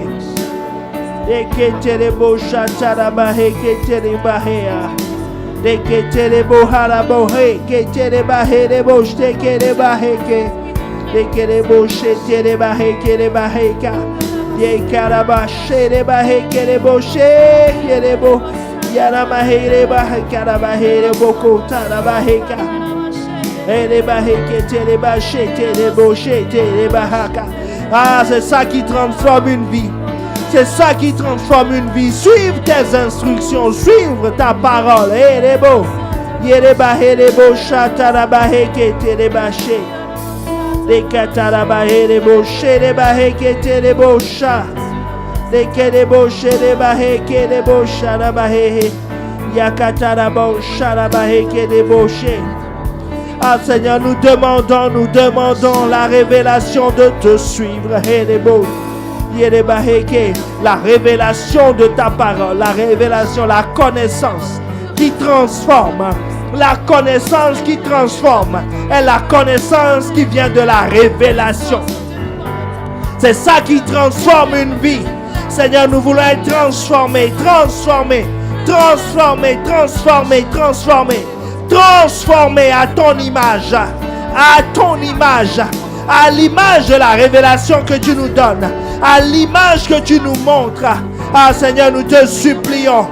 Leketerebosha tarabahe keterebahe. Leketerebo harabohe keterebahe boshte kerebahe ke. Lekereboshe terebahe kerebahe ka. Ye karabashe rebahe kereboshe yerebo yaramahe rebahe karabahe reboko tarabahe ka rebahe keterebashe tereboshe terebahaka. Ah, c'est ça qui transforme une vie. C'est ça qui transforme une vie. Suivre tes instructions, suivre ta parole. Rebo yerebahe rebosha tarabahe keterebashe. Les catarabahe les bochés les bahe kete les bocha les kede boché les bahe kede bocha la bahe yakatarabosha la bahe kede boché. Ah Seigneur, nous demandons la révélation de te suivre. La révélation de ta parole, la révélation, la connaissance qui transforme. La connaissance qui transforme est la connaissance qui vient de la révélation. C'est ça qui transforme une vie. Seigneur, nous voulons être transformés à ton image, à l'image de la révélation que tu nous donnes, à l'image que tu nous montres. Ah Seigneur, nous te supplions.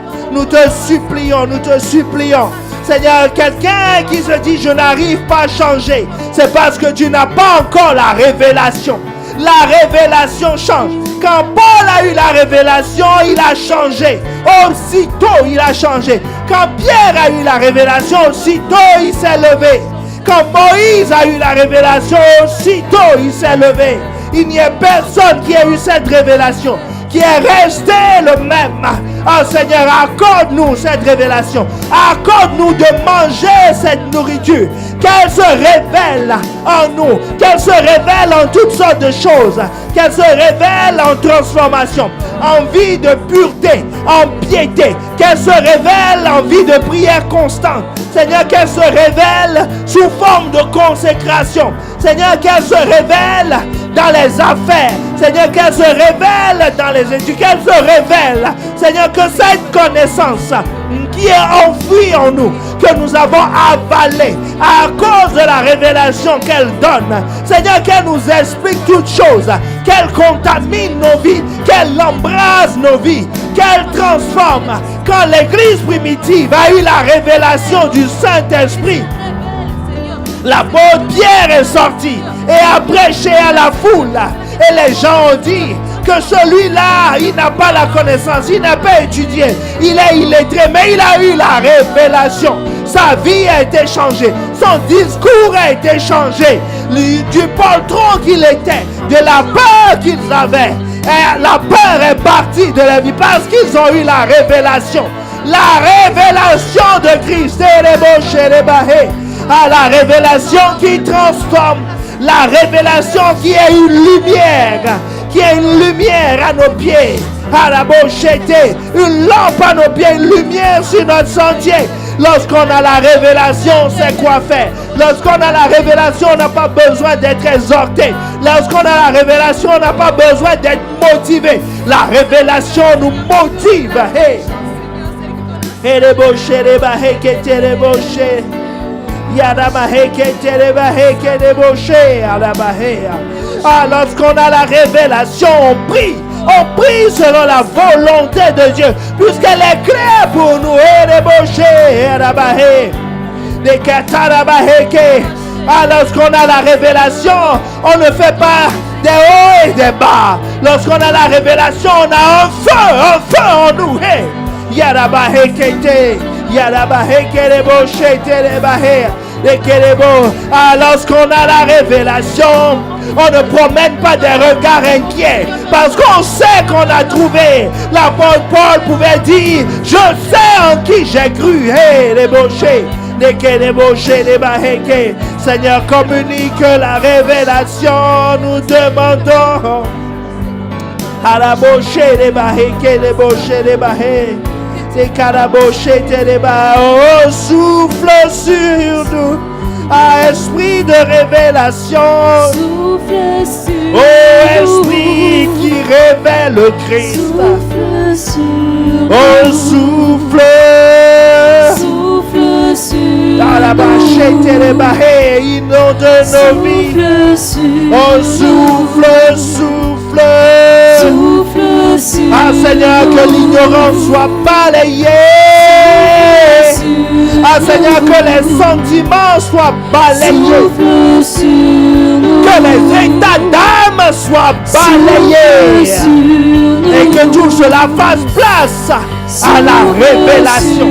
Seigneur, quelqu'un qui se dit je n'arrive pas à changer, c'est parce que tu n'as pas encore la révélation. La révélation change. Quand Paul a eu la révélation, il a changé. Aussitôt, il a changé. Quand Pierre a eu la révélation, aussitôt, il s'est levé. Quand Moïse a eu la révélation, aussitôt, il s'est levé. Il n'y a personne qui a eu cette révélation, qui est resté le même. Ah Seigneur, accorde-nous cette révélation. Accorde-nous de manger cette nourriture. Qu'elle se révèle en nous. Qu'elle se révèle en toutes sortes de choses. Qu'elle se révèle en transformation, en vie de pureté, en piété. Qu'elle se révèle en vie de prière constante. Seigneur, qu'elle se révèle sous forme de consécration. Seigneur, qu'elle se révèle dans les affaires. Seigneur, qu'elle se révèle dans les études. Qu'elle se révèle. Seigneur, que cette connaissance qui est enfouie en nous, que nous avons avalée à cause de la révélation qu'elle donne. Seigneur, qu'elle nous explique toutes choses. Qu'elle contamine nos vies. Qu'elle embrase nos vies. Qu'elle transforme. Quand l'église primitive a eu la révélation du Saint-Esprit, l'apôtre Pierre est sorti et a prêché à la foule. Et les gens ont dit que celui-là, il n'a pas la connaissance, il n'a pas étudié, il est illettré, mais il a eu la révélation. Sa vie a été changée, son discours a été changé, du poltron qu'il était, de la peur qu'ils avaient. Et la peur est partie de la vie parce qu'ils ont eu la révélation. La révélation de Christ. À la révélation qui transforme, la révélation qui est une lumière à nos pieds, à la bochette, une lampe à nos pieds, une lumière sur notre sentier, Lorsqu'on a la révélation, on sait quoi faire. Lorsqu'on a la révélation, on n'a pas besoin d'être exhorté. Lorsqu'on a la révélation, on n'a pas besoin d'être motivé. La révélation nous motive. Hey. Ah, lorsqu'on a la révélation, on prie. On prie selon la volonté de Dieu, puisqu'elle est claire pour nous. Ah, lorsqu'on a la révélation, on ne fait pas des hauts et des bas. Lorsqu'on a la révélation, on a un feu en nous. Hey. Ah, lorsqu'on a la révélation, on ne promène pas des regards inquiets, parce qu'on sait qu'on a trouvé. L'apôtre Paul pouvait dire, je sais en qui j'ai cru. Hey, les bouchers. Seigneur, communique la révélation, nous demandons. À la bouchée des bahés, les bouchers des bahés. C'est caraboché, oh, souffle sur nous, ah, esprit de révélation, Souffle sur oh, esprit qui révèle le Christ, Souffle sur oh, souffle, Souffle sur dans la bâchette, les bahés, inonde nos vies, Souffle sur oh, souffle, souffle. Souffle sur Ah, Seigneur, que l'ignorance soit balayée. Ah, Seigneur, que les sentiments soient balayés. Souffle sur nous. Que les états d'âme soient balayés. Souffle sur nous. Et que tout cela fasse place à la révélation.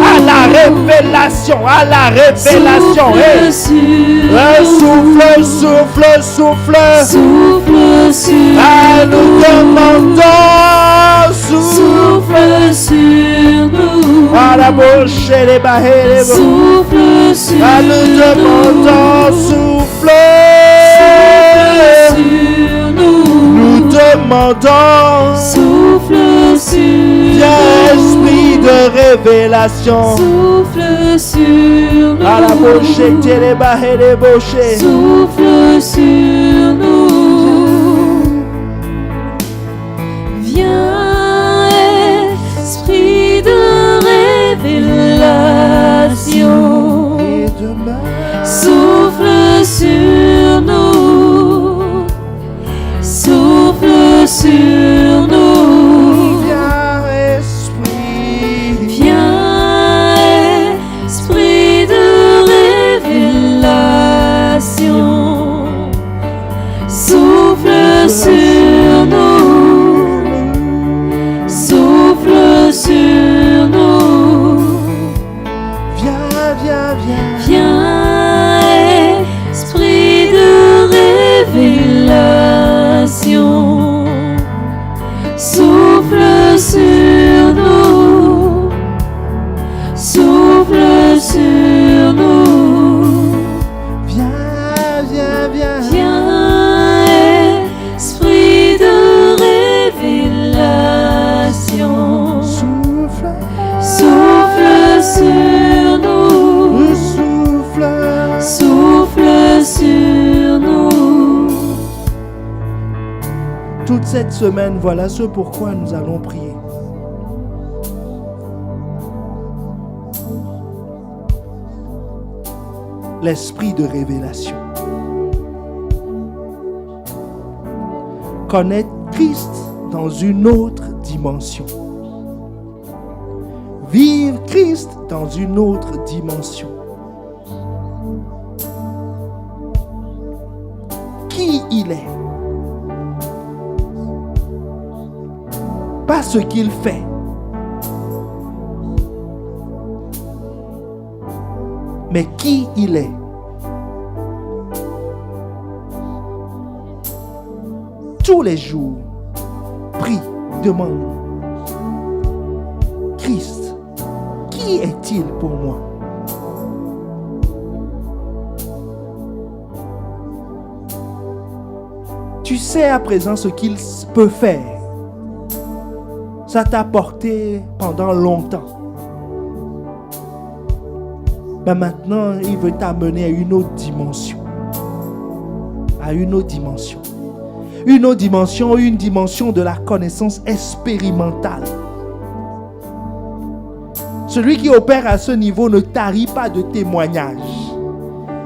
À la révélation. À la révélation. Souffle Hey. sur Souffle, souffle, souffle. Souffle sur Ah, nous demandons. Souffle sur nous. À la bouche et les bahés, les bouches. Souffle sur Ah, nous demandons, souffle. sur nous. Nous demandons, Souffle sur viens, nous. esprit de révélation. Souffle sur nous. À la bouche et les bahés, les bouches. Souffle sur nous. Viens, esprit de révélation. Et demain, Souffle sur nous. Souffle sur nous. viens, esprit. Viens, esprit de révélation. Souffle sur nous. Souffle sur nous. Viens, viens, viens. Viens, esprit de révélation. Souffle sur nous. Souffle sur nous. Viens, viens, viens. Viens, esprit de révélation. Souffle, Souffle sur nous. souffle. Souffle sur nous. Toute cette semaine, voilà ce pourquoi nous allons prier. L'esprit de révélation. Connaître Christ dans une autre dimension. Vivre Christ dans une autre dimension. Qui il est. Pas ce qu'il fait. Mais qui il est. Tous les jours, prie, demande. Christ, qui est-il pour moi? Tu sais à présent ce qu'il peut faire. Ça t'a porté pendant longtemps. Mais maintenant, il veut t'amener à une autre dimension. À une autre dimension. Une autre dimension, une dimension de la connaissance expérimentale. Celui qui opère à ce niveau ne tarit pas de témoignage.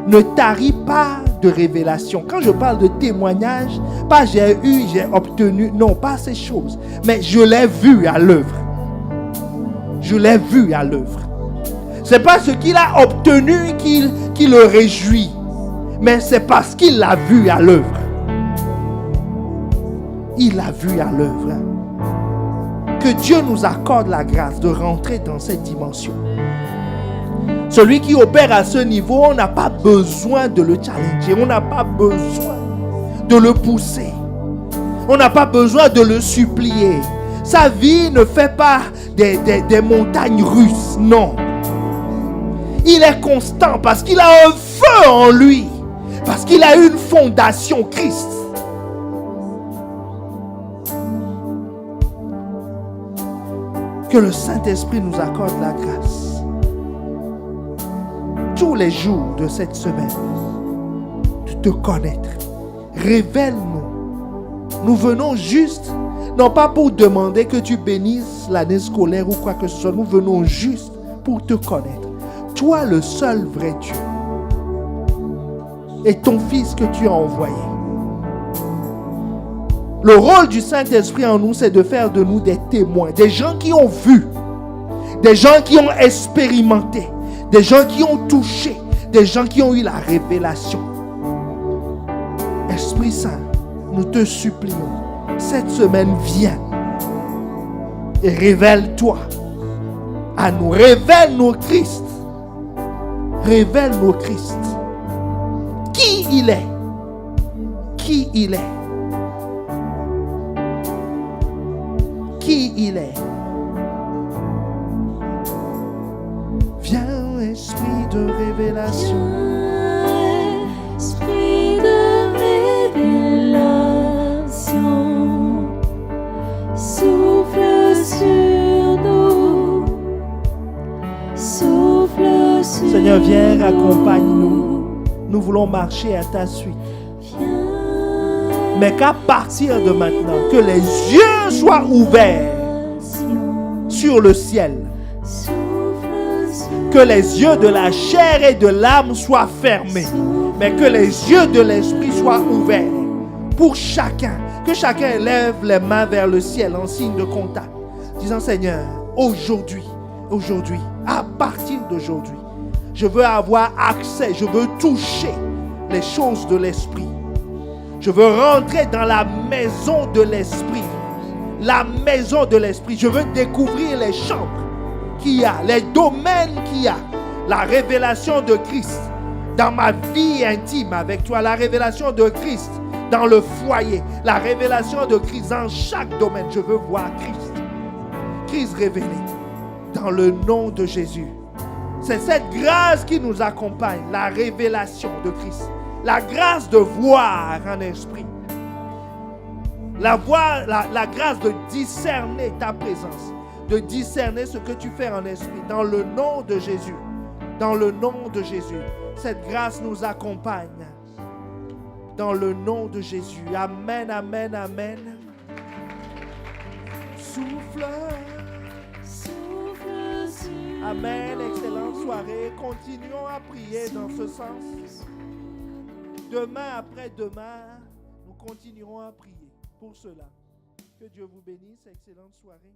Ne tarit pas de révélation. Quand je parle de témoignage, pas j'ai obtenu, non, pas ces choses. Mais je l'ai vu à l'œuvre. Je l'ai vu à l'œuvre. C'est pas ce qu'il a obtenu qui le réjouit, mais c'est parce qu'il l'a vu à l'œuvre. Il l'a vu à l'œuvre. Que Dieu nous accorde la grâce de rentrer dans cette dimension. Celui qui opère à ce niveau, on n'a pas besoin de le challenger, on n'a pas besoin de le pousser, on n'a pas besoin de le supplier. Sa vie ne fait pas des montagnes russes, non. Il est constant parce qu'il a un feu en lui, parce qu'il a une fondation Christ. Que le Saint-Esprit nous accorde la grâce tous les jours de cette semaine de te connaître. Révèle-nous. Nous venons juste, non pas pour demander que tu bénisses l'année scolaire ou quoi que ce soit. Nous venons juste pour te connaître. Toi, le seul vrai Dieu. Et ton Fils que tu as envoyé. Le rôle du Saint-Esprit en nous, c'est de faire de nous des témoins. Des gens qui ont vu. Des gens qui ont expérimenté. Des gens qui ont touché. Des gens qui ont eu la révélation. Esprit Saint, nous te supplions. Cette semaine, viens. Et révèle-toi à nous. Révèle-nous Christ. Révèle-nous Christ. Qui il est. Qui il est. Qui il est. Viens, esprit de révélation. Esprit de révélation, souffle sur nous, souffle sur Seigneur, viens, nous. accompagne-nous. Nous voulons marcher à ta suite. Mais qu'à partir de maintenant, que les yeux soient ouverts sur le ciel. Que les yeux de la chair et de l'âme soient fermés. Mais que les yeux de l'esprit soient ouverts pour chacun. Que chacun élève les mains vers le ciel en signe de contact. Disant, Seigneur, aujourd'hui, à partir d'aujourd'hui, je veux avoir accès, je veux toucher les choses de l'esprit. Je veux rentrer dans la maison de l'esprit. La maison de l'esprit. Je veux découvrir les chambres qu'il y a, les domaines qu'il y a. La révélation de Christ dans ma vie intime avec toi. La révélation de Christ dans le foyer. La révélation de Christ dans chaque domaine. Je veux voir Christ. Christ révélé dans le nom de Jésus. C'est cette grâce qui nous accompagne. La révélation de Christ. La grâce de voir en esprit. La grâce de discerner ta présence. De discerner ce que tu fais en esprit. Dans le nom de Jésus. Dans le nom de Jésus. Cette grâce nous accompagne. Dans le nom de Jésus. Amen, amen, amen. Souffle. Amen. Excellente soirée. Continuons à prier dans ce sens. Demain après demain, nous continuerons à prier pour cela. Que Dieu vous bénisse. Excellente soirée.